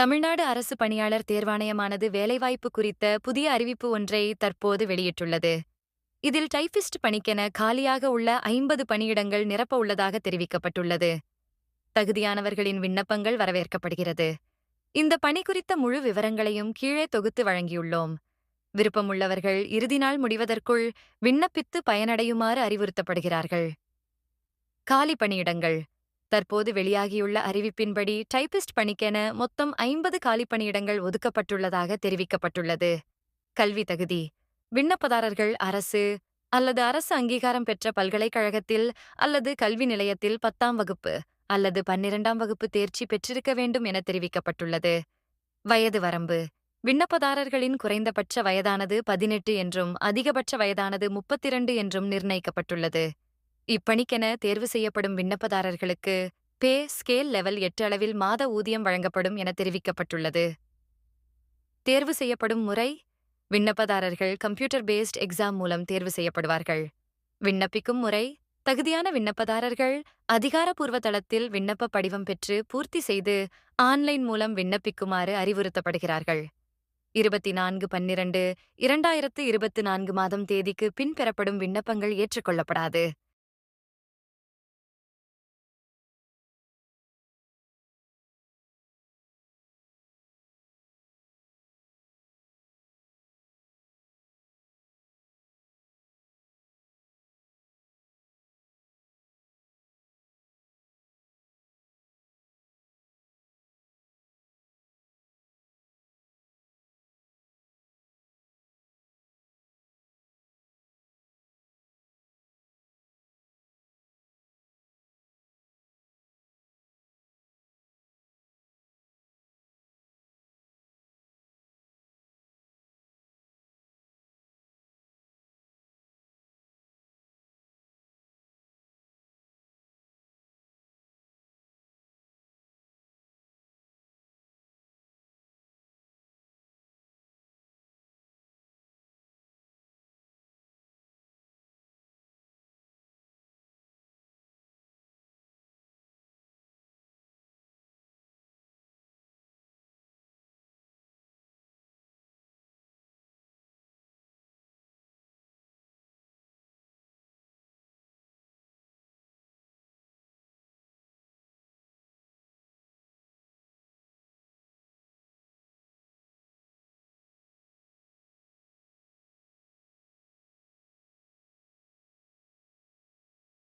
தமிழ்நாடு அரசு பணியாளர் தேர்வாணையமானது வேலைவாய்ப்பு குறித்த புதிய அறிவிப்பு ஒன்றை தற்போது வெளியிட்டுள்ளது. இதில் டைபிஸ்ட் பணிக்கென காலியாக உள்ள 50 பணியிடங்கள் நிரப்ப உள்ளதாக தெரிவிக்கப்பட்டுள்ளது. தகுதியானவர்களின் விண்ணப்பங்கள் வரவேற்கப்படுகிறது. இந்த பணி குறித்த முழு விவரங்களையும் கீழே தொகுத்து வழங்கியுள்ளோம். விருப்பமுள்ளவர்கள் இறுதி நாள் முடிவதற்குள் விண்ணப்பித்து பயனடையுமாறு அறிவுறுத்தப்படுகிறார்கள். காலி பணியிடங்கள். தற்போது வெளியாகியுள்ள அறிவிப்பின்படி டைபிஸ்ட் பணிக்கென மொத்தம் 50 காலி பணியிடங்கள் ஒதுக்கப்பட்டுள்ளதாக தெரிவிக்கப்பட்டுள்ளது. கல்வி தகுதி. விண்ணப்பதாரர்கள் அரசு அல்லது அரசு அங்கீகாரம் பெற்ற பல்கலைக்கழகத்தில் அல்லது கல்வி நிலையத்தில் 10ஆம் வகுப்பு அல்லது 12ஆம் வகுப்பு தேர்ச்சி பெற்றிருக்க வேண்டும் என தெரிவிக்கப்பட்டுள்ளது. வயது வரம்பு. விண்ணப்பதாரர்களின் குறைந்தபட்ச வயதானது 18 என்றும் அதிகபட்ச வயதானது 32 என்றும் நிர்ணயிக்கப்பட்டுள்ளது. இப்பணிக்கென தேர்வு செய்யப்படும் விண்ணப்பதாரர்களுக்கு பே ஸ்கேல் லெவல் 8 அளவில் மாத ஊதியம் வழங்கப்படும் என தெரிவிக்கப்பட்டுள்ளது. தேர்வு செய்யப்படும் முறை. விண்ணப்பதாரர்கள் கம்ப்யூட்டர் பேஸ்ட் எக்ஸாம் மூலம் தேர்வு செய்யப்படுவார்கள். விண்ணப்பிக்கும் முறை. தகுதியான விண்ணப்பதாரர்கள் அதிகாரப்பூர்வ தளத்தில் விண்ணப்ப படிவம் பெற்று பூர்த்தி செய்து ஆன்லைன் மூலம் விண்ணப்பிக்குமாறு அறிவுறுத்தப்படுகிறார்கள். 24/12/2024 மாதம் தேதிக்கு பின் பெறப்படும் விண்ணப்பங்கள் ஏற்றுக்கொள்ளப்படாது.